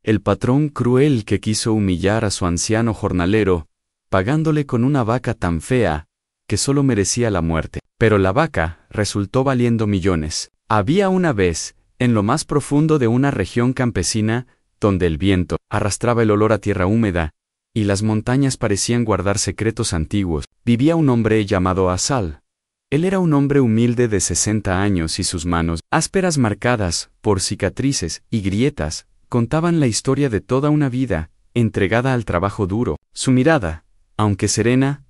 el patrón cruel que quiso humillar a su anciano jornalero, pagándole con una vaca tan fea, que solo merecía la muerte. Pero la vaca resultó valiendo millones. Había una vez, en lo más profundo de una región campesina, donde el viento arrastraba el olor a tierra húmeda, y las montañas parecían guardar secretos antiguos, vivía un hombre llamado Asal. Él era un hombre humilde de 60 años y sus manos, ásperas marcadas por cicatrices y grietas, contaban la historia de toda una vida, entregada al trabajo duro. Su mirada, aunque serena,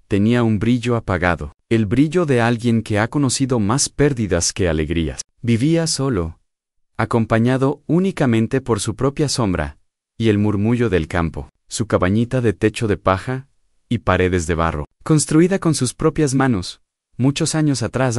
tenía un brillo apagado, el brillo de alguien que ha conocido más pérdidas que alegrías. Vivía solo, acompañado únicamente por su propia sombra y el murmullo del campo, su cabañita de techo de paja y paredes de barro, construida con sus propias manos. Muchos años atrás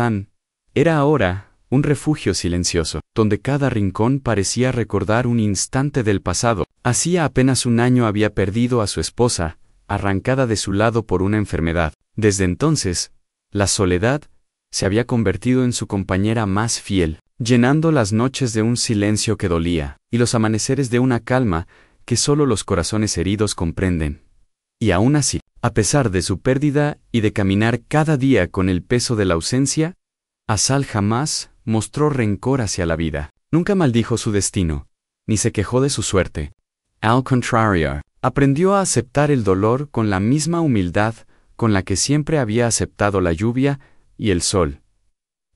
era ahora un refugio silencioso, donde cada rincón parecía recordar un instante del pasado. Hacía apenas un año había perdido a su esposa, arrancada de su lado por una enfermedad. Desde entonces, la soledad se había convertido en su compañera más fiel, llenando las noches de un silencio que dolía, y los amaneceres de una calma que solo los corazones heridos comprenden. Y aún así, a pesar de su pérdida y de caminar cada día con el peso de la ausencia, Asal jamás mostró rencor hacia la vida. Nunca maldijo su destino, ni se quejó de su suerte. Al contrario, aprendió a aceptar el dolor con la misma humildad con la que siempre había aceptado la lluvia y el sol.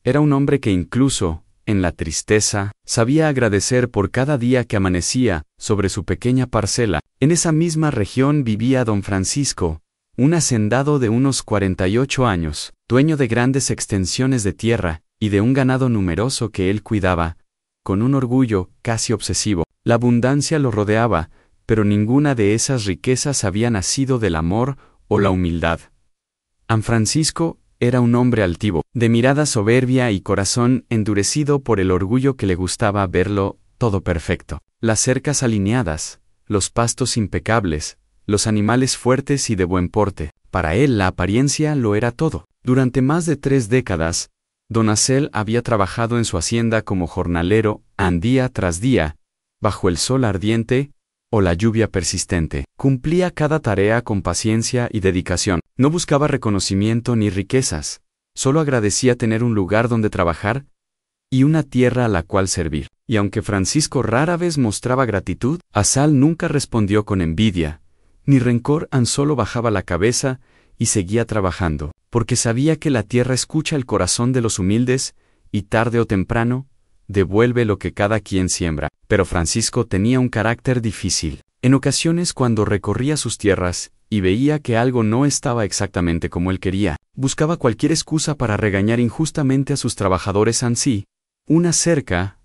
Era un hombre que incluso, en la tristeza, sabía agradecer por cada día que amanecía sobre su pequeña parcela. En esa misma región vivía don Francisco, un hacendado de unos 48 años, dueño de grandes extensiones de tierra y de un ganado numeroso que él cuidaba, con un orgullo casi obsesivo. La abundancia lo rodeaba, pero ninguna de esas riquezas había nacido del amor o la humildad. Don Francisco era un hombre altivo, de mirada soberbia y corazón endurecido por el orgullo que le gustaba verlo todo perfecto. Las cercas alineadas, los pastos impecables, los animales fuertes y de buen porte. Para él la apariencia lo era todo. Durante más de 3 décadas, don Asal había trabajado en su hacienda como jornalero, día tras día, bajo el sol ardiente o la lluvia persistente. Cumplía cada tarea con paciencia y dedicación. No buscaba reconocimiento ni riquezas, solo agradecía tener un lugar donde trabajar y una tierra a la cual servir. Y aunque Francisco rara vez mostraba gratitud, Asal nunca respondió con envidia ni rencor, solo bajaba la cabeza y seguía trabajando, porque sabía que la tierra escucha el corazón de los humildes y tarde o temprano devuelve lo que cada quien siembra. Pero Francisco tenía un carácter difícil. En ocasiones, cuando recorría sus tierras y veía que algo no estaba exactamente como él quería, buscaba cualquier excusa para regañar injustamente a sus trabajadores. Ansí, una cerca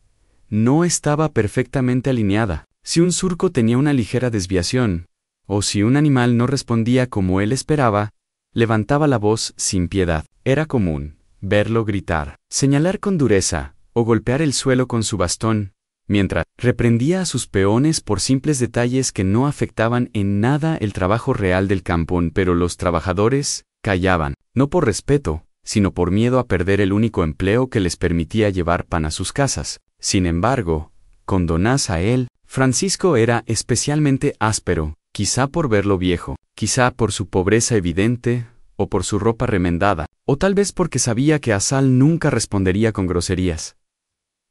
no estaba perfectamente alineada. Si un surco tenía una ligera desviación, o si un animal no respondía como él esperaba, levantaba la voz sin piedad. Era común verlo gritar, señalar con dureza, o golpear el suelo con su bastón, mientras reprendía a sus peones por simples detalles que no afectaban en nada el trabajo real del campo. Pero los trabajadores callaban, no por respeto, sino por miedo a perder el único empleo que les permitía llevar pan a sus casas. Sin embargo, con don Asal, Francisco era especialmente áspero, quizá por verlo viejo, quizá por su pobreza evidente, o por su ropa remendada, o tal vez porque sabía que Asal nunca respondería con groserías.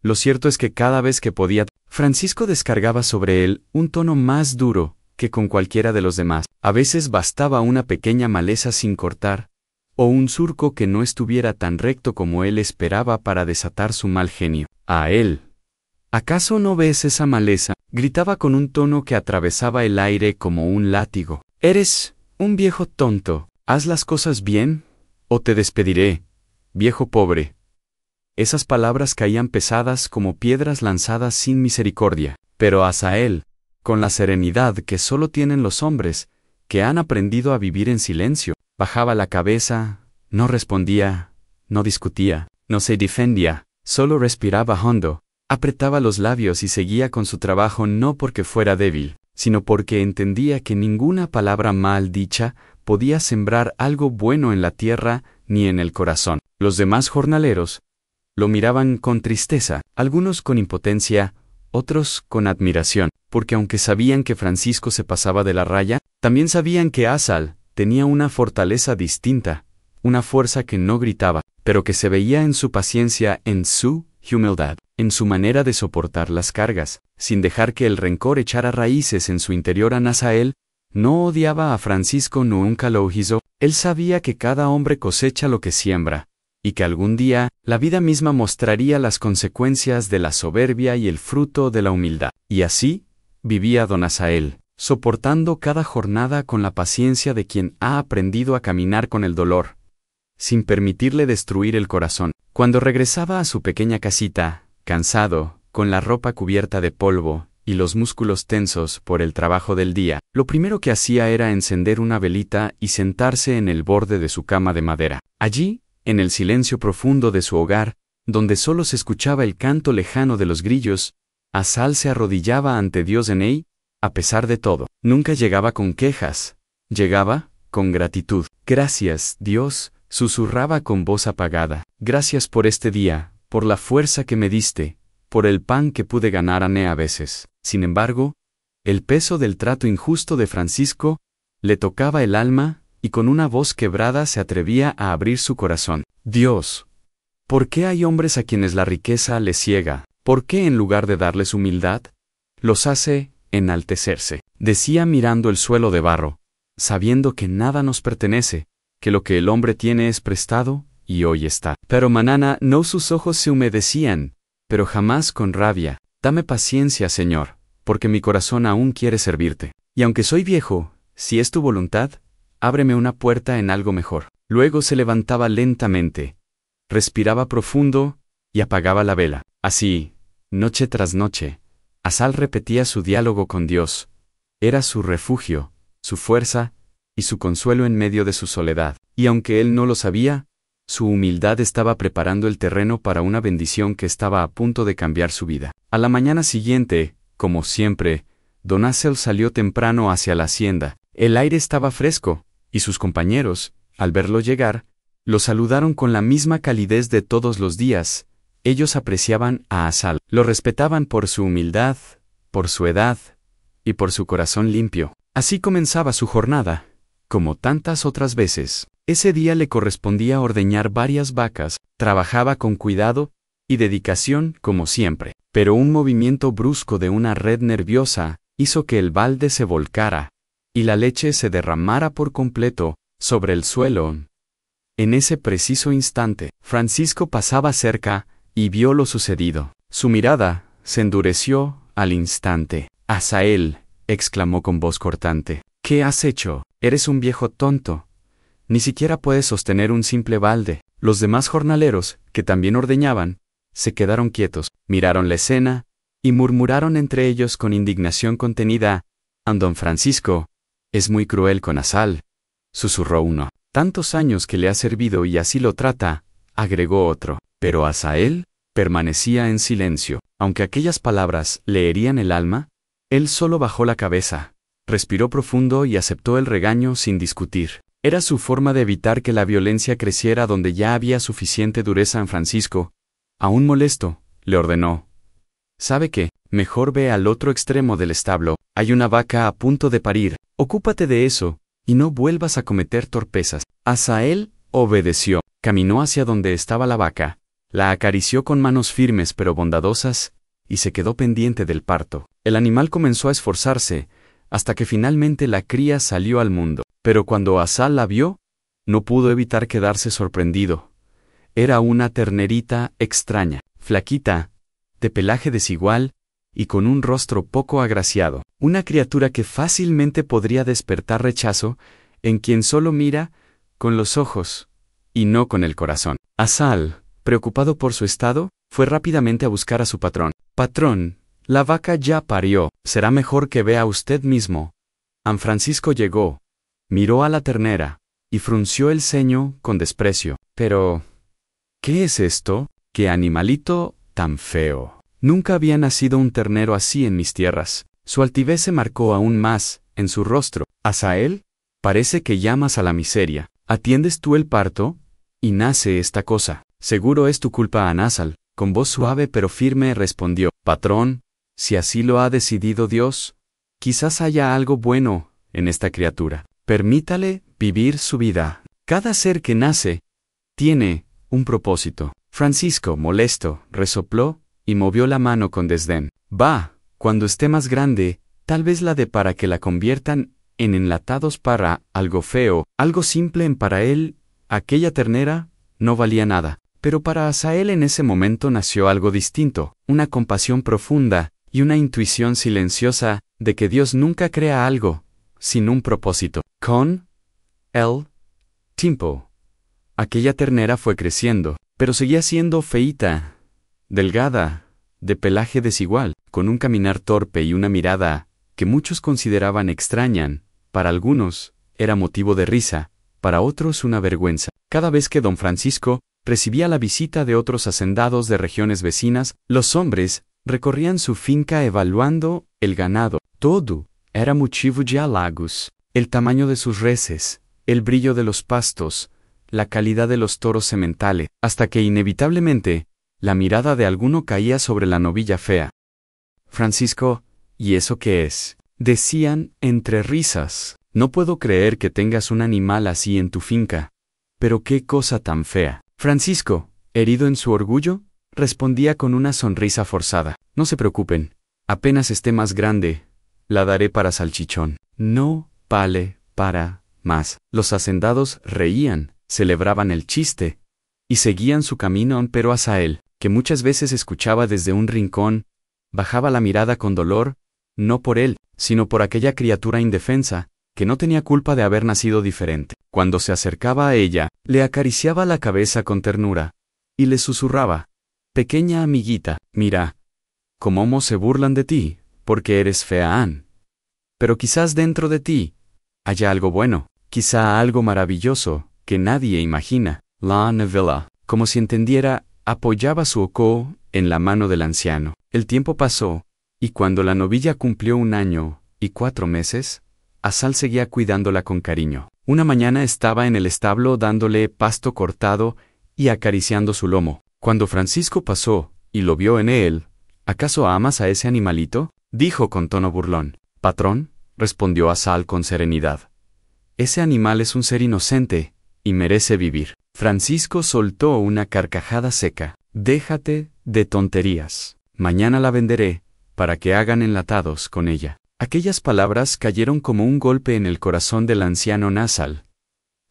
Lo cierto es que cada vez que podía, Francisco descargaba sobre él un tono más duro que con cualquiera de los demás. A veces bastaba una pequeña maleza sin cortar, o un surco que no estuviera tan recto como él esperaba para desatar su mal genio. A él. ¿Acaso no ves esa maleza?, gritaba con un tono que atravesaba el aire como un látigo. Eres un viejo tonto. Haz las cosas bien, o te despediré, viejo pobre. Esas palabras caían pesadas como piedras lanzadas sin misericordia. Pero Asal, con la serenidad que solo tienen los hombres, que han aprendido a vivir en silencio, bajaba la cabeza, no respondía, no discutía, no se defendía, solo respiraba hondo, apretaba los labios y seguía con su trabajo, no porque fuera débil, sino porque entendía que ninguna palabra mal dicha podía sembrar algo bueno en la tierra ni en el corazón. Los demás jornaleros lo miraban con tristeza, algunos con impotencia, otros con admiración. porque aunque sabían que Francisco se pasaba de la raya, también sabían que Asal tenía una fortaleza distinta, una fuerza que no gritaba, pero que se veía en su paciencia, en su humildad, en su manera de soportar las cargas, sin dejar que el rencor echara raíces en su interior. Asael no odiaba a Francisco, nunca lo hizo. Él sabía que cada hombre cosecha lo que siembra, y que algún día la vida misma mostraría las consecuencias de la soberbia y el fruto de la humildad. Y así vivía don Asael, soportando cada jornada con la paciencia de quien ha aprendido a caminar con el dolor, sin permitirle destruir el corazón. Cuando regresaba a su pequeña casita, cansado, con la ropa cubierta de polvo y los músculos tensos por el trabajo del día, lo primero que hacía era encender una velita y sentarse en el borde de su cama de madera. Allí, en el silencio profundo de su hogar, donde solo se escuchaba el canto lejano de los grillos, Asal se arrodillaba ante Dios en él. A pesar de todo, nunca llegaba con quejas, llegaba con gratitud. Gracias, Dios, susurraba con voz apagada. Gracias por este día, por la fuerza que me diste, por el pan que pude ganar a veces. Sin embargo, el peso del trato injusto de Francisco le tocaba el alma, y con una voz quebrada se atrevía a abrir su corazón. Dios, ¿por qué hay hombres a quienes la riqueza les ciega? ¿Por qué en lugar de darles humildad, los hace enaltecerse? Decía mirando el suelo de barro, sabiendo que nada nos pertenece, que lo que el hombre tiene es prestado, y hoy está. Pero Manana, no, sus ojos se humedecían, pero jamás con rabia. Dame paciencia, Señor, porque mi corazón aún quiere servirte. Y aunque soy viejo, si es tu voluntad, ábreme una puerta en algo mejor. Luego se levantaba lentamente, respiraba profundo, y apagaba la vela. Así, noche tras noche, Asal repetía su diálogo con Dios. Era su refugio, su fuerza, y su consuelo en medio de su soledad. Y aunque él no lo sabía, su humildad estaba preparando el terreno para una bendición que estaba a punto de cambiar su vida. A la mañana siguiente, como siempre, don Asel salió temprano hacia la hacienda. El aire estaba fresco, y sus compañeros, al verlo llegar, lo saludaron con la misma calidez de todos los días. Ellos apreciaban a Asal, lo respetaban por su humildad, por su edad, y por su corazón limpio. Así comenzaba su jornada. Como tantas otras veces, ese día le correspondía ordeñar varias vacas. Trabajaba con cuidado y dedicación como siempre, pero un movimiento brusco de una red nerviosa hizo que el balde se volcara y la leche se derramara por completo sobre el suelo. En ese preciso instante, Francisco pasaba cerca y vio lo sucedido. Su mirada se endureció al instante. «Asael», exclamó con voz cortante, «¿qué has hecho? Eres un viejo tonto. Ni siquiera puedes sostener un simple balde». Los demás jornaleros, que también ordeñaban, se quedaron quietos, miraron la escena, y murmuraron entre ellos con indignación contenida: «Don Francisco es muy cruel con Asal», susurró uno. «Tantos años que le ha servido y así lo trata», agregó otro. Pero Asael permanecía en silencio. Aunque aquellas palabras le herían el alma, él solo bajó la cabeza, respiró profundo y aceptó el regaño sin discutir. Era su forma de evitar que la violencia creciera donde ya había suficiente dureza en Francisco. Aún molesto, le ordenó: «¿Sabe qué? Mejor ve al otro extremo del establo. Hay una vaca a punto de parir. Ocúpate de eso, y no vuelvas a cometer torpezas». Asael obedeció. Caminó hacia donde estaba la vaca, la acarició con manos firmes pero bondadosas, y se quedó pendiente del parto. El animal comenzó a esforzarse, hasta que finalmente la cría salió al mundo. Pero cuando Asal la vio, no pudo evitar quedarse sorprendido. Era una ternerita extraña, flaquita, de pelaje desigual, y con un rostro poco agraciado. Una criatura que fácilmente podría despertar rechazo en quien solo mira con los ojos y no con el corazón. Asal, preocupado por su estado, fue rápidamente a buscar a su patrón. «Patrón, la vaca ya parió. Será mejor que vea usted mismo». San Francisco llegó, miró a la ternera, y frunció el ceño con desprecio. «Pero, ¿qué es esto? ¿Qué animalito tan feo? Nunca había nacido un ternero así en mis tierras». Su altivez se marcó aún más en su rostro. «Asael, parece que llamas a la miseria. ¿Atiendes tú el parto? Y nace esta cosa. Seguro es tu culpa». Anasal, con voz suave pero firme, respondió: «Patrón, Si así lo ha decidido Dios, quizás haya algo bueno en esta criatura. Permítale vivir su vida. Cada ser que nace tiene un propósito. Francisco, molesto, resopló y movió la mano con desdén. Va, cuando esté más grande, tal vez la de para que la conviertan en enlatados para algo feo, algo simple para él, aquella ternera, no valía nada. Pero para Asael en ese momento nació algo distinto, una compasión profunda y una intuición silenciosa de que Dios nunca crea algo sin un propósito. Con el tiempo, aquella ternera fue creciendo, pero seguía siendo feíta, delgada, de pelaje desigual, con un caminar torpe y una mirada que muchos consideraban extraña. Para algunos era motivo de risa, para otros una vergüenza. Cada vez que don Francisco recibía la visita de otros hacendados de regiones vecinas, los hombres recorrían su finca evaluando el ganado. Todo era motivo de halagos. El tamaño de sus reses, el brillo de los pastos, la calidad de los toros sementales, hasta que inevitablemente la mirada de alguno caía sobre la novilla fea. Francisco, ¿y eso qué es?, decían entre risas. No puedo creer que tengas un animal así en tu finca. Pero qué cosa tan fea. Francisco, herido en su orgullo, respondía con una sonrisa forzada. No se preocupen, apenas esté más grande, la daré para salchichón. No vale para más. Los hacendados reían, celebraban el chiste, y seguían su camino, pero Asael, que muchas veces escuchaba desde un rincón, bajaba la mirada con dolor, no por él, sino por aquella criatura indefensa, que no tenía culpa de haber nacido diferente. Cuando se acercaba a ella, le acariciaba la cabeza con ternura, y le susurraba: «Pequeña amiguita, mira, cómo se burlan de ti, porque eres fea, Ann. Pero quizás dentro de ti haya algo bueno, quizá algo maravilloso, que nadie imagina». La novela, como si entendiera, apoyaba su oco en la mano del anciano. El tiempo pasó, y cuando la novilla cumplió 1 año y 4 meses, Asal seguía cuidándola con cariño. Una mañana estaba en el establo dándole pasto cortado y acariciando su lomo. Cuando Francisco pasó y lo vio en él: «¿Acaso amas a ese animalito?», dijo con tono burlón. «Patrón», respondió Asal con serenidad, «ese animal es un ser inocente y merece vivir». Francisco soltó una carcajada seca. «Déjate de tonterías. Mañana la venderé para que hagan enlatados con ella». Aquellas palabras cayeron como un golpe en el corazón del anciano Asal.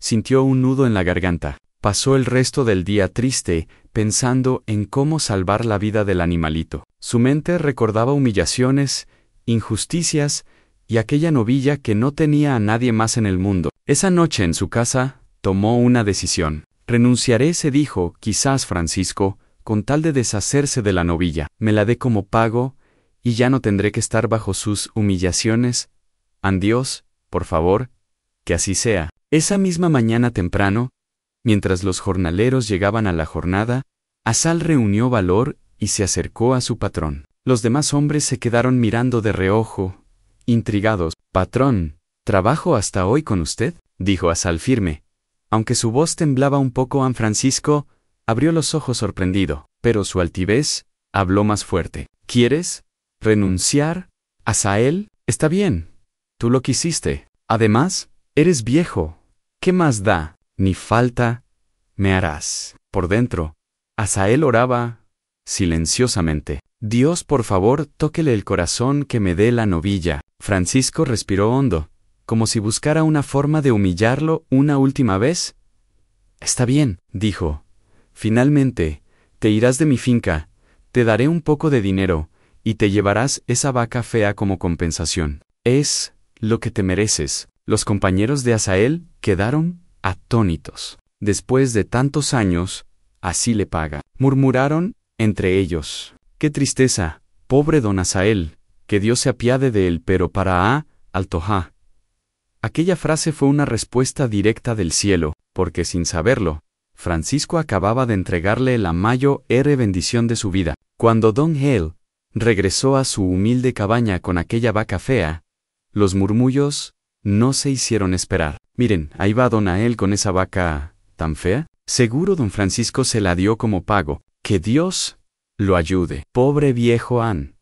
Sintió un nudo en la garganta. Pasó el resto del día triste, pensando en cómo salvar la vida del animalito. Su mente recordaba humillaciones, injusticias y aquella novilla que no tenía a nadie más en el mundo. Esa noche en su casa, tomó una decisión. «Renunciaré», se dijo, quizás Francisco, con tal de deshacerse de la novilla. «Me la dé como pago, y ya no tendré que estar bajo sus humillaciones. Dios, por favor, que así sea». Esa misma mañana temprano, mientras los jornaleros llegaban a la jornada, Asal reunió valor y se acercó a su patrón. Los demás hombres se quedaron mirando de reojo, intrigados. «Patrón, ¿trabajo hasta hoy con usted?», dijo Asal firme. Aunque su voz temblaba un poco, Francisco abrió los ojos sorprendido, pero su altivez habló más fuerte. «¿Quieres renunciar, Asael? Está bien, tú lo quisiste. Además, eres viejo. ¿Qué más da? Ni falta me harás». Por dentro, Asael oraba silenciosamente. «Dios, por favor, tóquele el corazón, que me dé la novilla». Francisco respiró hondo, como si buscara una forma de humillarlo una última vez. «Está bien», dijo. «Finalmente, te irás de mi finca, te daré un poco de dinero, y te llevarás esa vaca fea como compensación. Es lo que te mereces». Los compañeros de Asael quedaron atónitos. «Después de tantos años, así le paga», murmuraron entre ellos. «Qué tristeza, pobre don Asael, que Dios se apiade de él». Pero para Altoja, aquella frase fue una respuesta directa del cielo, porque sin saberlo, Francisco acababa de entregarle la mayor bendición de su vida. Cuando don Hale regresó a su humilde cabaña con aquella vaca fea, los murmullos no se hicieron esperar. «Miren, ahí va don Hale con esa vaca tan fea. Seguro don Francisco se la dio como pago. Que Dios lo ayude. Pobre viejo Ann.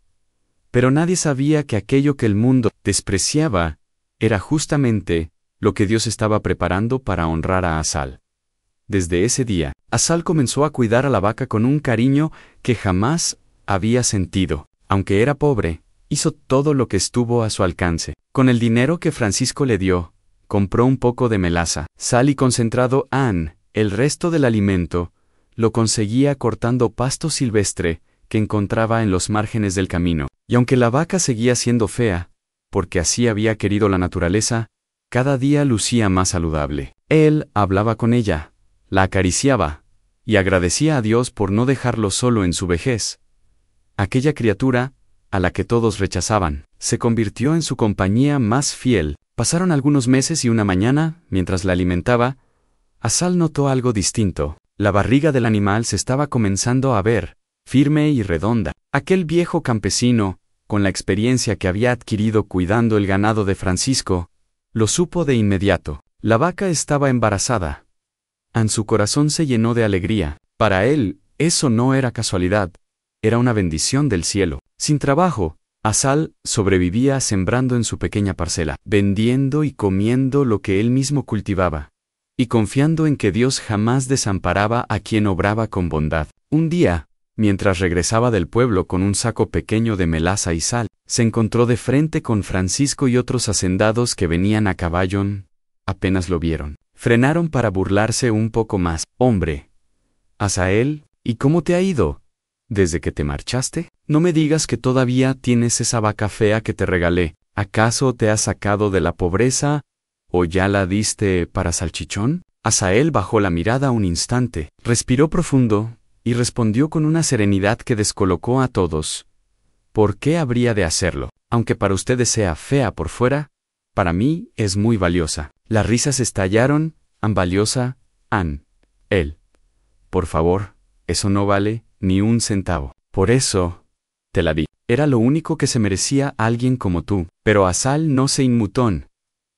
Pero nadie sabía que aquello que el mundo despreciaba era justamente lo que Dios estaba preparando para honrar a Asal. Desde ese día, Asal comenzó a cuidar a la vaca con un cariño que jamás había sentido. Aunque era pobre, hizo todo lo que estuvo a su alcance. Con el dinero que Francisco le dio, compró un poco de melaza, sal y concentrado. El resto del alimento lo conseguía cortando pasto silvestre que encontraba en los márgenes del camino. Y aunque la vaca seguía siendo fea, porque así había querido la naturaleza, cada día lucía más saludable. Él hablaba con ella, la acariciaba, y agradecía a Dios por no dejarlo solo en su vejez. Aquella criatura, a la que todos rechazaban, se convirtió en su compañía más fiel. Pasaron algunos meses y una mañana, mientras la alimentaba, Asal notó algo distinto. La barriga del animal se estaba comenzando a ver, firme y redonda. Aquel viejo campesino, con la experiencia que había adquirido cuidando el ganado de Francisco, lo supo de inmediato. La vaca estaba embarazada. Su corazón se llenó de alegría. Para él, eso no era casualidad. Era una bendición del cielo. Sin trabajo, Asal sobrevivía sembrando en su pequeña parcela, vendiendo y comiendo lo que él mismo cultivaba, y confiando en que Dios jamás desamparaba a quien obraba con bondad. Un día, mientras regresaba del pueblo con un saco pequeño de melaza y sal, se encontró de frente con Francisco y otros hacendados que venían a caballo. Apenas lo vieron, frenaron para burlarse un poco más. «Hombre, Asael, ¿y cómo te ha ido? ¿Desde que te marchaste? No me digas que todavía tienes esa vaca fea que te regalé. ¿Acaso te has sacado de la pobreza o ya la diste para salchichón?» Asael bajó la mirada un instante, respiró profundo y respondió con una serenidad que descolocó a todos. «¿Por qué habría de hacerlo? Aunque para ustedes sea fea por fuera, para mí es muy valiosa». Las risas estallaron. «Valiosa, él. Por favor, eso no vale ni un centavo. Por eso te la di. Era lo único que se merecía alguien como tú». Pero Asal no se inmutó.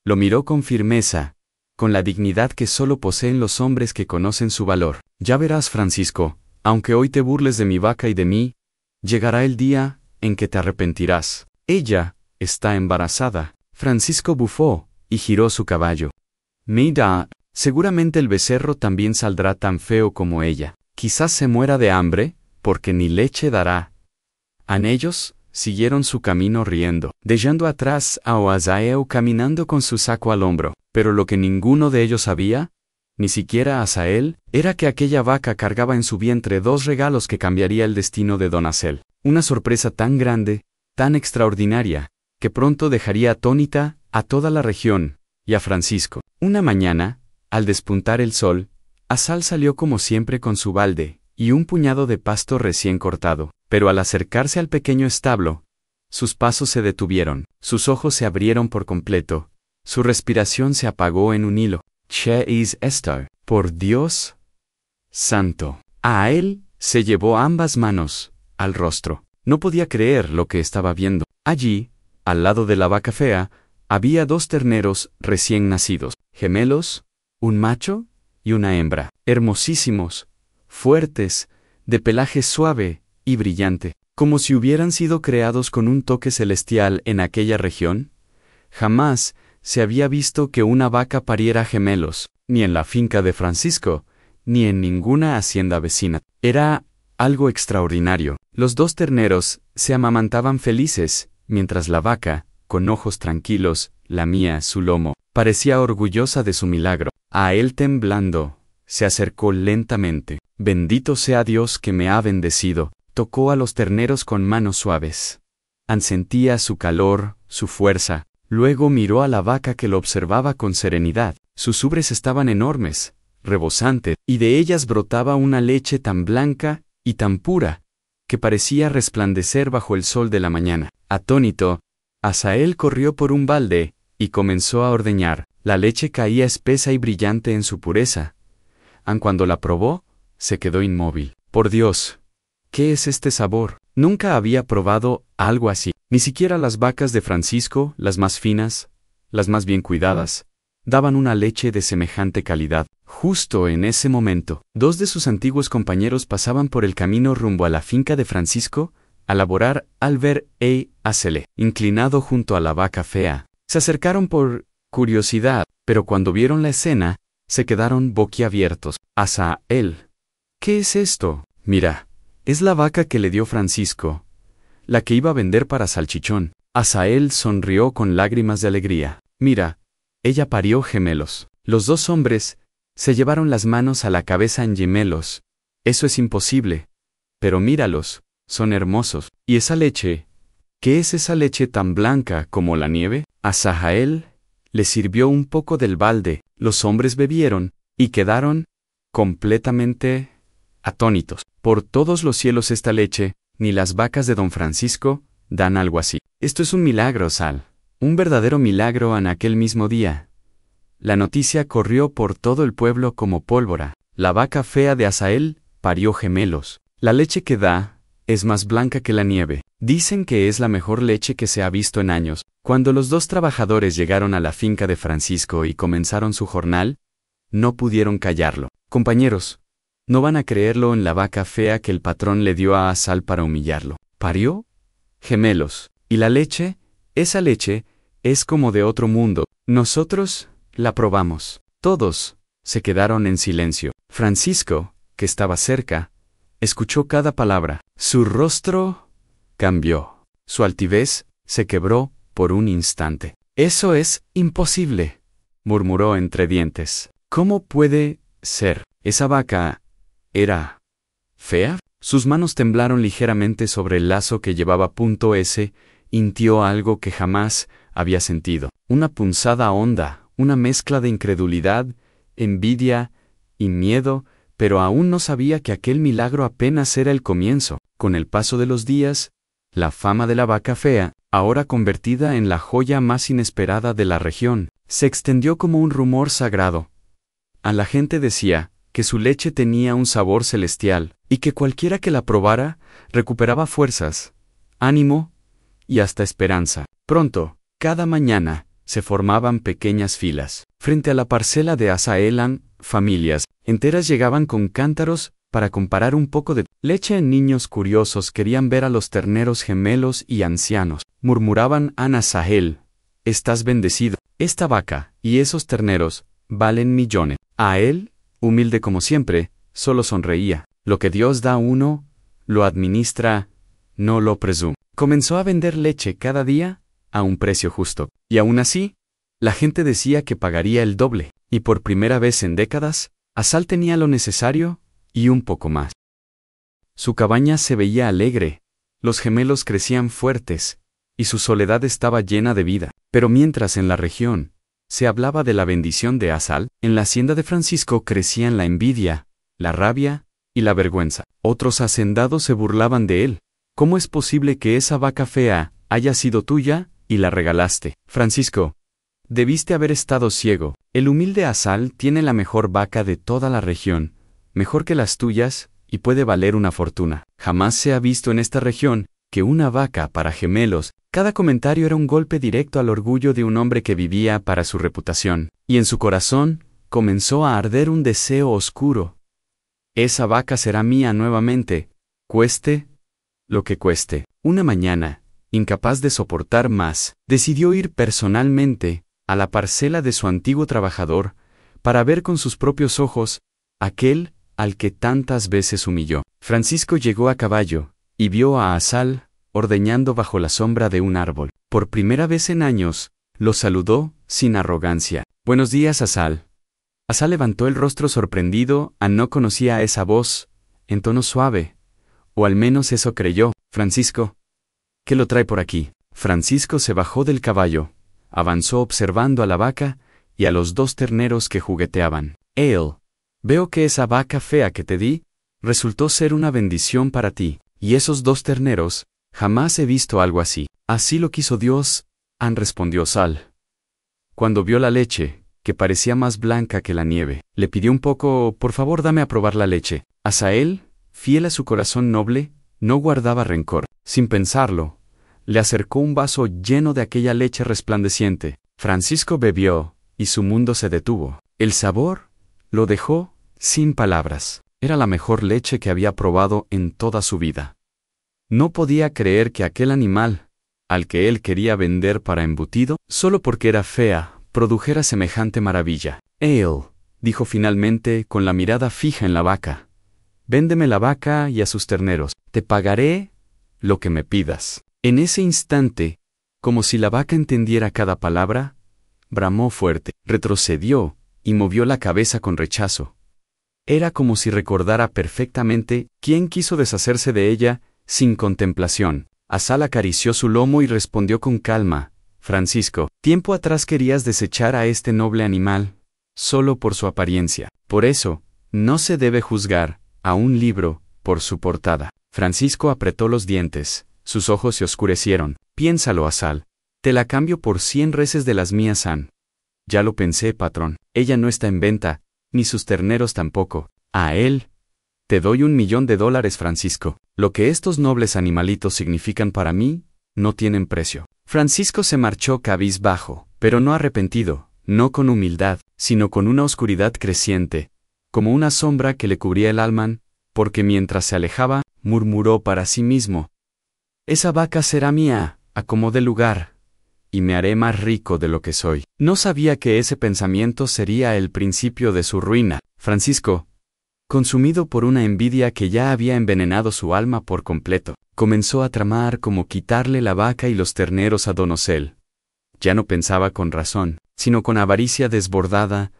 Lo miró con firmeza, con la dignidad que solo poseen los hombres que conocen su valor. «Ya verás, Francisco, aunque hoy te burles de mi vaca y de mí, llegará el día en que te arrepentirás. Ella está embarazada». Francisco bufó y giró su caballo. «Mira, seguramente el becerro también saldrá tan feo como ella. Quizás se muera de hambre, porque ni leche dará». Ellos siguieron su camino riendo, dejando atrás a Asael caminando con su saco al hombro. Pero lo que ninguno de ellos sabía, ni siquiera Asael, era que aquella vaca cargaba en su vientre dos regalos que cambiaría el destino de don Asel. Una sorpresa tan grande, tan extraordinaria, que pronto dejaría atónita a toda la región y a Francisco. Una mañana, al despuntar el sol, Asal salió como siempre con su balde y un puñado de pasto recién cortado. Pero al acercarse al pequeño establo, sus pasos se detuvieron, sus ojos se abrieron por completo, su respiración se apagó en un hilo. «¿Qué es esto? Por Dios santo». A él se llevó ambas manos al rostro. No podía creer lo que estaba viendo. Allí, al lado de la vaca fea, había dos terneros recién nacidos, gemelos, un macho y una hembra, hermosísimos, fuertes, de pelaje suave y brillante, como si hubieran sido creados con un toque celestial en aquella región. Jamás se había visto que una vaca pariera gemelos, ni en la finca de Francisco, ni en ninguna hacienda vecina. Era algo extraordinario. Los dos terneros se amamantaban felices, mientras la vaca, con ojos tranquilos, lamía su lomo. Parecía orgullosa de su milagro. A él temblando, se acercó lentamente. «Bendito sea Dios que me ha bendecido». Tocó a los terneros con manos suaves. Sentía su calor, su fuerza. Luego miró a la vaca que lo observaba con serenidad. Sus ubres estaban enormes, rebosantes, y de ellas brotaba una leche tan blanca y tan pura, que parecía resplandecer bajo el sol de la mañana. Atónito, Asael corrió por un balde y comenzó a ordeñar. La leche caía espesa y brillante en su pureza. Cuando la probó, se quedó inmóvil. «Por Dios, ¿qué es este sabor? Nunca había probado algo así». Ni siquiera las vacas de Francisco, las más finas, las más bien cuidadas, daban una leche de semejante calidad. Justo en ese momento, dos de sus antiguos compañeros pasaban por el camino rumbo a la finca de Francisco. a laborar al ver a Asale inclinado junto a la vaca fea. Se acercaron por curiosidad, pero cuando vieron la escena, se quedaron boquiabiertos. Asael. ¿Qué es esto? Mira, es la vaca que le dio Francisco, la que iba a vender para salchichón. Asael sonrió con lágrimas de alegría. Mira, ella parió gemelos. Los dos hombres se llevaron las manos a la cabeza en gemelos. Eso es imposible. Pero míralos, son hermosos. ¿Y esa leche? ¿Qué es esa leche tan blanca como la nieve? A Sahael le sirvió un poco del balde. Los hombres bebieron y quedaron completamente atónitos. Por todos los cielos esta leche, ni las vacas de don Francisco, dan algo así. Esto es un milagro, Sal. Un verdadero milagro en aquel mismo día. La noticia corrió por todo el pueblo como pólvora. La vaca fea de Asael parió gemelos. La leche que da es más blanca que la nieve. Dicen que es la mejor leche que se ha visto en años. Cuando los dos trabajadores llegaron a la finca de Francisco y comenzaron su jornal, no pudieron callarlo. Compañeros, no van a creerlo en la vaca fea que el patrón le dio a Asal para humillarlo. ¿Parió? Gemelos. ¿Y la leche? Esa leche es como de otro mundo. Nosotros la probamos. Todos se quedaron en silencio. Francisco, que estaba cerca, escuchó cada palabra. Su rostro cambió. Su altivez se quebró por un instante. «Eso es imposible», murmuró entre dientes. «¿Cómo puede ser? ¿Esa vaca era fea?» Sus manos temblaron ligeramente sobre el lazo que llevaba. Sintió algo que jamás había sentido. Una punzada honda, una mezcla de incredulidad, envidia y miedo, pero aún no sabía que aquel milagro apenas era el comienzo. Con el paso de los días, la fama de la vaca fea, ahora convertida en la joya más inesperada de la región, se extendió como un rumor sagrado. A la gente decía que su leche tenía un sabor celestial, y que cualquiera que la probara recuperaba fuerzas, ánimo y hasta esperanza. Pronto, cada mañana, se formaban pequeñas filas. Frente a la parcela de Asaelan, familias enteras llegaban con cántaros para comparar un poco de leche. Niños curiosos querían ver a los terneros gemelos y ancianos. Murmuraban a Asael: «Estás bendecido. Esta vaca y esos terneros valen millones». A él, humilde como siempre, solo sonreía. Lo que Dios da a uno, lo administra, no lo presume. Comenzó a vender leche cada día a un precio justo. Y aún así, la gente decía que pagaría el doble. Y por primera vez en décadas, Asal tenía lo necesario y un poco más. Su cabaña se veía alegre, los gemelos crecían fuertes, y su soledad estaba llena de vida. Pero mientras en la región se hablaba de la bendición de Asal, en la hacienda de Francisco crecían la envidia, la rabia y la vergüenza. Otros hacendados se burlaban de él. «¿Cómo es posible que esa vaca fea haya sido tuya y la regalaste? Francisco, debiste haber estado ciego. El humilde Asal tiene la mejor vaca de toda la región, mejor que las tuyas, y puede valer una fortuna. Jamás se ha visto en esta región que una vaca para gemelos». Cada comentario era un golpe directo al orgullo de un hombre que vivía para su reputación, y en su corazón comenzó a arder un deseo oscuro. «Esa vaca será mía nuevamente, cueste lo que cueste». Una mañana, incapaz de soportar más, decidió ir personalmente a la parcela de su antiguo trabajador para ver con sus propios ojos aquel al que tantas veces humilló. Francisco llegó a caballo y vio a Asal ordeñando bajo la sombra de un árbol. Por primera vez en años, lo saludó sin arrogancia. «Buenos días, Asal». Asal levantó el rostro sorprendido. No conocía esa voz, en tono suave, o al menos eso creyó. «Francisco, ¿qué lo trae por aquí?» Francisco se bajó del caballo, avanzó observando a la vaca y a los dos terneros que jugueteaban. «Él, veo que esa vaca fea que te di resultó ser una bendición para ti, y esos dos terneros, jamás he visto algo así». «Así lo quiso Dios», respondió Sal. Cuando vio la leche, que parecía más blanca que la nieve, le pidió un poco: «Por favor, dame a probar la leche». Asael, fiel a su corazón noble, no guardaba rencor. Sin pensarlo, le acercó un vaso lleno de aquella leche resplandeciente. Francisco bebió, y su mundo se detuvo. El sabor lo dejó sin palabras. Era la mejor leche que había probado en toda su vida. No podía creer que aquel animal, al que él quería vender para embutido, solo porque era fea, produjera semejante maravilla. «Ale», dijo finalmente con la mirada fija en la vaca. «Véndeme la vaca y a sus terneros. Te pagaré lo que me pidas». En ese instante, como si la vaca entendiera cada palabra, bramó fuerte, retrocedió y movió la cabeza con rechazo. Era como si recordara perfectamente quién quiso deshacerse de ella sin contemplación. Asal acarició su lomo y respondió con calma: «Francisco, tiempo atrás querías desechar a este noble animal, solo por su apariencia. Por eso, no se debe juzgar a un libro por su portada». Francisco apretó los dientes, sus ojos se oscurecieron. «Piénsalo, Asal. Te la cambio por 100 reses de las mías han». «Ya lo pensé, patrón. Ella no está en venta, ni sus terneros tampoco. A él te doy $1.000.000, Francisco. Lo que estos nobles animalitos significan para mí, no tienen precio». Francisco se marchó cabizbajo, pero no arrepentido, no con humildad, sino con una oscuridad creciente, como una sombra que le cubría el alma, porque mientras se alejaba, murmuró para sí mismo: «Esa vaca será mía, a como dé lugar, y me haré más rico de lo que soy». No sabía que ese pensamiento sería el principio de su ruina. Francisco, consumido por una envidia que ya había envenenado su alma por completo, comenzó a tramar cómo quitarle la vaca y los terneros a don Ocel. Ya no pensaba con razón, sino con avaricia desbordada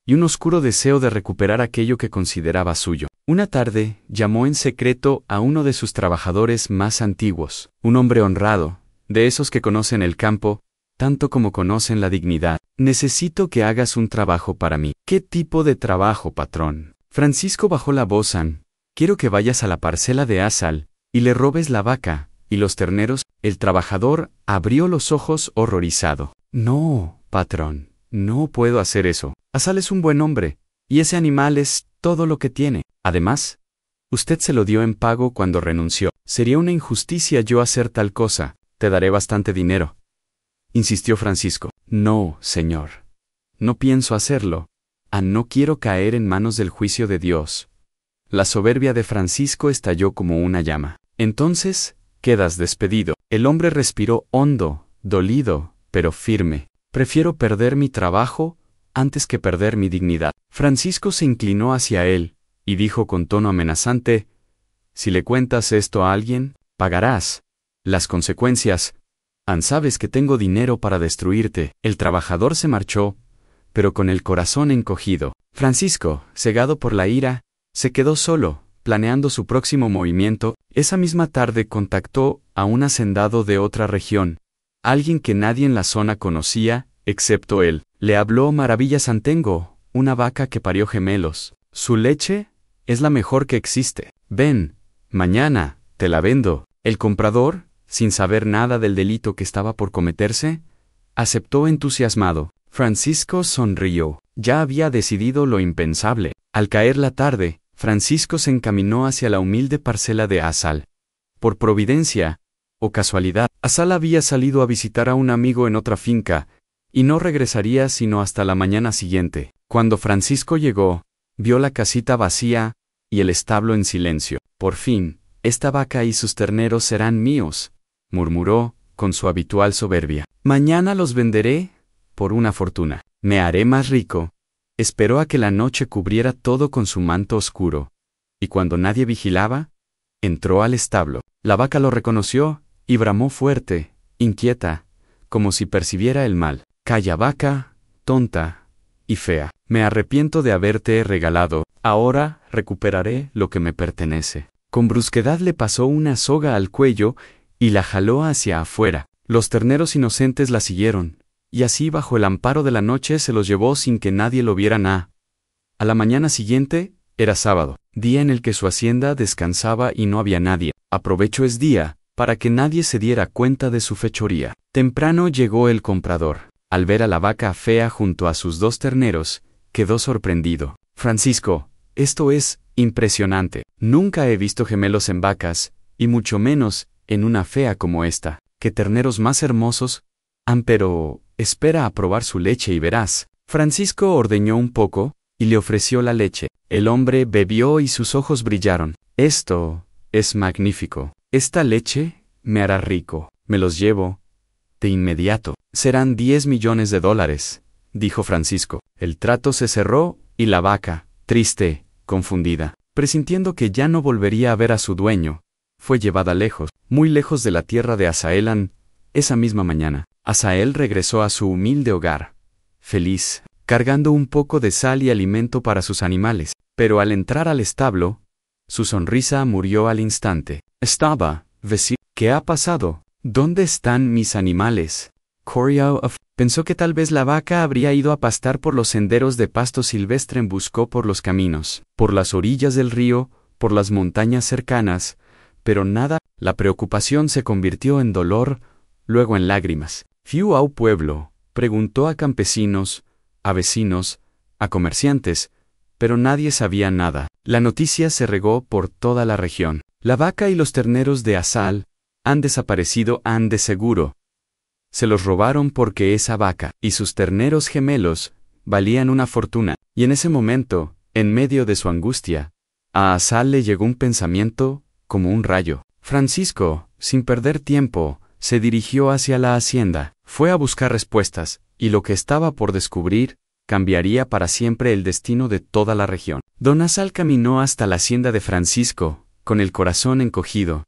y un oscuro deseo de recuperar aquello que consideraba suyo. Una tarde, llamó en secreto a uno de sus trabajadores más antiguos, un hombre honrado, de esos que conocen el campo, tanto como conocen la dignidad. «Necesito que hagas un trabajo para mí». «¿Qué tipo de trabajo, patrón?». Francisco bajó la voz. «Quiero que vayas a la parcela de Asal y le robes la vaca y los terneros». El trabajador abrió los ojos horrorizado. «No, patrón, no puedo hacer eso. Asal es un buen hombre, y ese animal es todo lo que tiene. Además, usted se lo dio en pago cuando renunció. Sería una injusticia yo hacer tal cosa. Te daré bastante dinero», insistió Francisco. «No, señor. No pienso hacerlo. No quiero caer en manos del juicio de Dios». La soberbia de Francisco estalló como una llama. «Entonces, quedas despedido». El hombre respiró hondo, dolido, pero firme. «Prefiero perder mi trabajo antes que perder mi dignidad». Francisco se inclinó hacia él y dijo con tono amenazante: «Si le cuentas esto a alguien, pagarás las consecuencias. Sabes que tengo dinero para destruirte». El trabajador se marchó, pero con el corazón encogido. Francisco, cegado por la ira, se quedó solo, planeando su próximo movimiento. Esa misma tarde contactó a un hacendado de otra región, alguien que nadie en la zona conocía, excepto él. Le habló maravillas: «Tengo una vaca que parió gemelos. Su leche es la mejor que existe. Ven, mañana, te la vendo». El comprador, sin saber nada del delito que estaba por cometerse, aceptó entusiasmado. Francisco sonrió. Ya había decidido lo impensable. Al caer la tarde, Francisco se encaminó hacia la humilde parcela de Asal. Por providencia, o casualidad, Asal había salido a visitar a un amigo en otra finca, y no regresaría sino hasta la mañana siguiente. Cuando Francisco llegó, vio la casita vacía y el establo en silencio. «Por fin, esta vaca y sus terneros serán míos», murmuró, con su habitual soberbia. «Mañana los venderé por una fortuna. Me haré más rico». Esperó a que la noche cubriera todo con su manto oscuro, y cuando nadie vigilaba, entró al establo. La vaca lo reconoció y bramó fuerte, inquieta, como si percibiera el mal. «Calla, vaca, tonta y fea. Me arrepiento de haberte regalado. Ahora recuperaré lo que me pertenece». Con brusquedad le pasó una soga al cuello y la jaló hacia afuera. Los terneros inocentes la siguieron, y así bajo el amparo de la noche se los llevó sin que nadie lo viera. A la mañana siguiente, era sábado, día en el que su hacienda descansaba y no había nadie. Aprovecho es día, para que nadie se diera cuenta de su fechoría. Temprano llegó el comprador. Al ver a la vaca fea junto a sus 2 terneros, quedó sorprendido. «Francisco, esto es impresionante. Nunca he visto gemelos en vacas, y mucho menos en una fea como esta. ¿Qué terneros más hermosos? Pero espera a probar su leche y verás». Francisco ordeñó un poco y le ofreció la leche. El hombre bebió y sus ojos brillaron. «Esto es magnífico. Esta leche me hará rico. Me los llevo de inmediato. Serán 10 millones de dólares, dijo Francisco. El trato se cerró y la vaca, triste, confundida, presintiendo que ya no volvería a ver a su dueño, fue llevada lejos, muy lejos de la tierra de Asael. Esa misma mañana, Asael regresó a su humilde hogar, feliz, cargando un poco de sal y alimento para sus animales. Pero al entrar al establo, su sonrisa murió al instante. Estaba, vecino. ¿Qué ha pasado? ¿Dónde están mis animales? Pensó que tal vez la vaca habría ido a pastar por los senderos de pasto silvestre. Buscó por los caminos, por las orillas del río, por las montañas cercanas, pero nada. La preocupación se convirtió en dolor, luego en lágrimas. Fue al pueblo, preguntó a campesinos, a vecinos, a comerciantes, pero nadie sabía nada. La noticia se regó por toda la región. La vaca y los terneros de Asal han desaparecido, han de seguro. Se los robaron porque esa vaca y sus terneros gemelos valían una fortuna. Y en ese momento, en medio de su angustia, a Asal le llegó un pensamiento como un rayo. Francisco, sin perder tiempo, se dirigió hacia la hacienda. Fue a buscar respuestas, y lo que estaba por descubrir cambiaría para siempre el destino de toda la región. Don Asal caminó hasta la hacienda de Francisco, con el corazón encogido.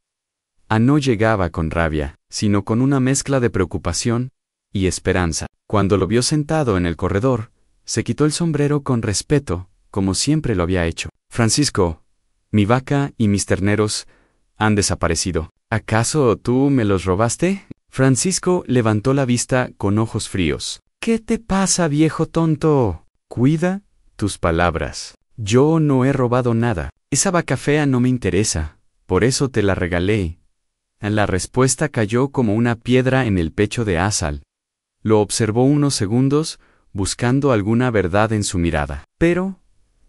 No llegaba con rabia, sino con una mezcla de preocupación y esperanza. Cuando lo vio sentado en el corredor, se quitó el sombrero con respeto, como siempre lo había hecho. Francisco, mi vaca y mis terneros han desaparecido. ¿Acaso tú me los robaste? Francisco levantó la vista con ojos fríos. ¿Qué te pasa, viejo tonto? Cuida tus palabras. Yo no he robado nada. Esa vaca fea no me interesa, por eso te la regalé. La respuesta cayó como una piedra en el pecho de Asal. Lo observó unos segundos, buscando alguna verdad en su mirada. Pero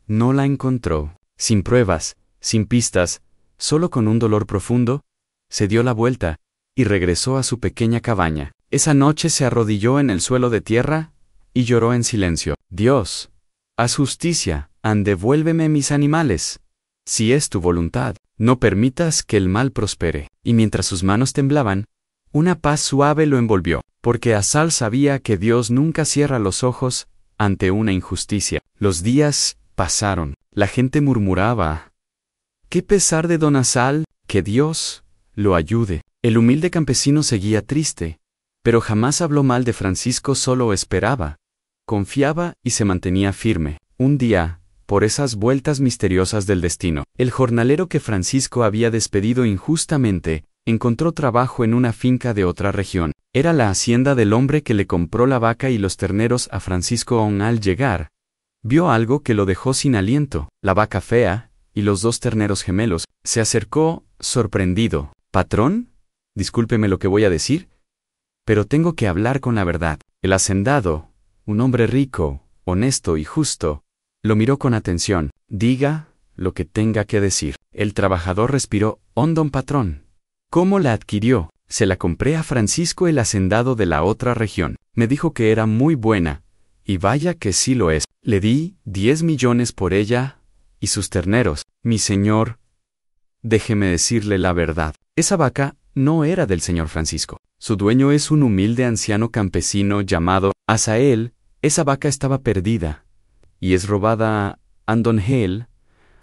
no la encontró. Sin pruebas, sin pistas, solo con un dolor profundo, se dio la vuelta y regresó a su pequeña cabaña. Esa noche se arrodilló en el suelo de tierra y lloró en silencio. Dios, haz justicia, devuélveme mis animales. Si es tu voluntad, no permitas que el mal prospere. Y mientras sus manos temblaban, una paz suave lo envolvió, porque Asal sabía que Dios nunca cierra los ojos ante una injusticia. Los días pasaron. La gente murmuraba. ¡Qué pesar de don Asal! ¡Que Dios lo ayude! El humilde campesino seguía triste, pero jamás habló mal de Francisco, solo esperaba, confiaba y se mantenía firme. Un día, por esas vueltas misteriosas del destino, el jornalero que Francisco había despedido injustamente, encontró trabajo en una finca de otra región. Era la hacienda del hombre que le compró la vaca y los terneros a Francisco. Al llegar, vio algo que lo dejó sin aliento, la vaca fea y los dos terneros gemelos. Se acercó, sorprendido. «Patrón, discúlpeme lo que voy a decir, pero tengo que hablar con la verdad». El hacendado, un hombre rico, honesto y justo, lo miró con atención. «Diga lo que tenga que decir». El trabajador respiró hondo. «Patrón, ¿cómo la adquirió?» «Se la compré a Francisco, el hacendado de la otra región. Me dijo que era muy buena, y vaya que sí lo es. Le di 10 millones por ella y sus terneros». «Mi señor, déjeme decirle la verdad. Esa vaca no era del señor Francisco. Su dueño es un humilde anciano campesino llamado Asael. Esa vaca estaba perdida y es robada. Don Hale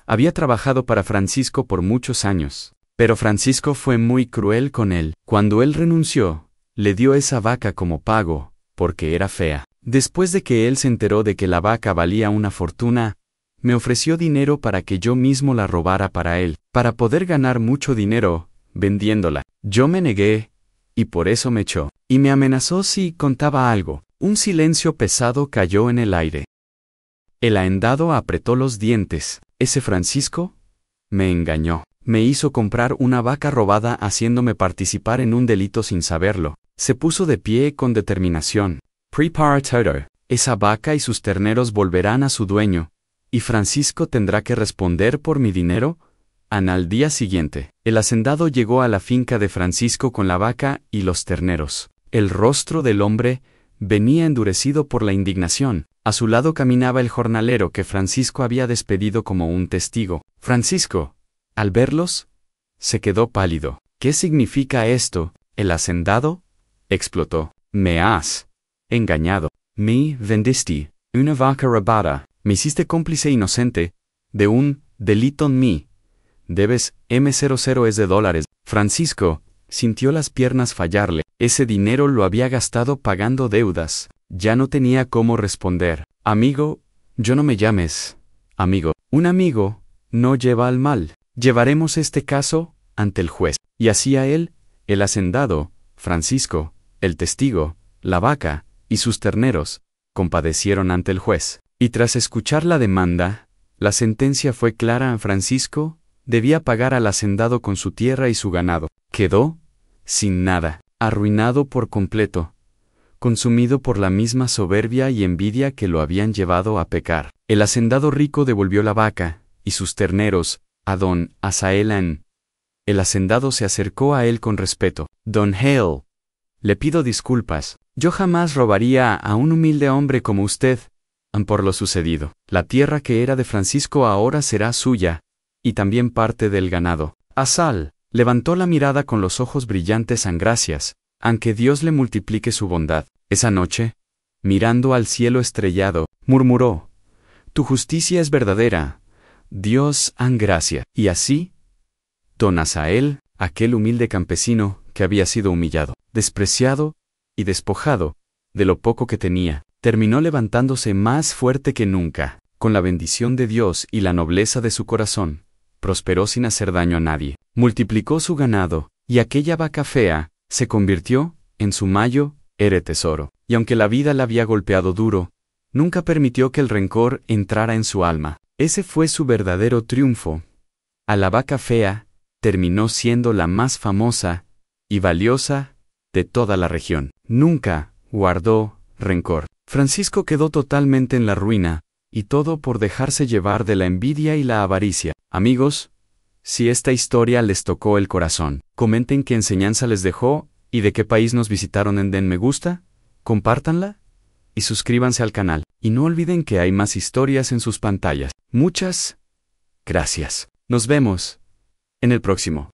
había trabajado para Francisco por muchos años, pero Francisco fue muy cruel con él. Cuando él renunció, le dio esa vaca como pago, porque era fea. Después de que él se enteró de que la vaca valía una fortuna, me ofreció dinero para que yo mismo la robara para él, para poder ganar mucho dinero vendiéndola. Yo me negué, y por eso me echó, y me amenazó si contaba algo. Un silencio pesado cayó en el aire. El hacendado apretó los dientes. Ese Francisco me engañó. Me hizo comprar una vaca robada haciéndome participar en un delito sin saberlo. Se puso de pie con determinación. Prepara todo. Esa vaca y sus terneros volverán a su dueño, y Francisco tendrá que responder por mi dinero. Al día siguiente, el hacendado llegó a la finca de Francisco con la vaca y los terneros. El rostro del hombre venía endurecido por la indignación. A su lado caminaba el jornalero que Francisco había despedido como un testigo. Francisco, al verlos, se quedó pálido. ¿Qué significa esto? ¿El hacendado? Explotó. Me has engañado. Me vendiste una vaca robada. Me hiciste cómplice inocente de un delito en mí. Debes M00 es de dólares. Francisco sintió las piernas fallarle. Ese dinero lo había gastado pagando deudas. Ya no tenía cómo responder. Amigo, yo no me llames amigo. Un amigo no lleva al mal. Llevaremos este caso ante el juez. Y así a él, el hacendado, Francisco, el testigo, la vaca y sus terneros compadecieron ante el juez. Y tras escuchar la demanda, la sentencia fue clara. Francisco debía pagar al hacendado con su tierra y su ganado. Quedó sin nada, arruinado por completo, consumido por la misma soberbia y envidia que lo habían llevado a pecar. El hacendado rico devolvió la vaca y sus terneros a don Asaelán. El hacendado se acercó a él con respeto. Don Hale, le pido disculpas. Yo jamás robaría a un humilde hombre como usted por lo sucedido. La tierra que era de Francisco ahora será suya, y también parte del ganado. Asal levantó la mirada con los ojos brillantes. Gracias, aunque Dios le multiplique su bondad. Esa noche, mirando al cielo estrellado, murmuró: Tu justicia es verdadera, Dios, gracia. Y así, don Asael, aquel humilde campesino que había sido humillado, despreciado y despojado de lo poco que tenía, terminó levantándose más fuerte que nunca. Con la bendición de Dios y la nobleza de su corazón, prosperó sin hacer daño a nadie. Multiplicó su ganado, y aquella vaca fea se convirtió en su mayor tesoro. Y aunque la vida la había golpeado duro, nunca permitió que el rencor entrara en su alma. Ese fue su verdadero triunfo. A la vaca fea terminó siendo la más famosa y valiosa de toda la región. Nunca guardó rencor. Francisco quedó totalmente en la ruina, y todo por dejarse llevar de la envidia y la avaricia. Amigos, si esta historia les tocó el corazón, comenten qué enseñanza les dejó y de qué país nos visitaron. Den me gusta, compártanla y suscríbanse al canal. Y no olviden que hay más historias en sus pantallas. Muchas gracias. Nos vemos en el próximo.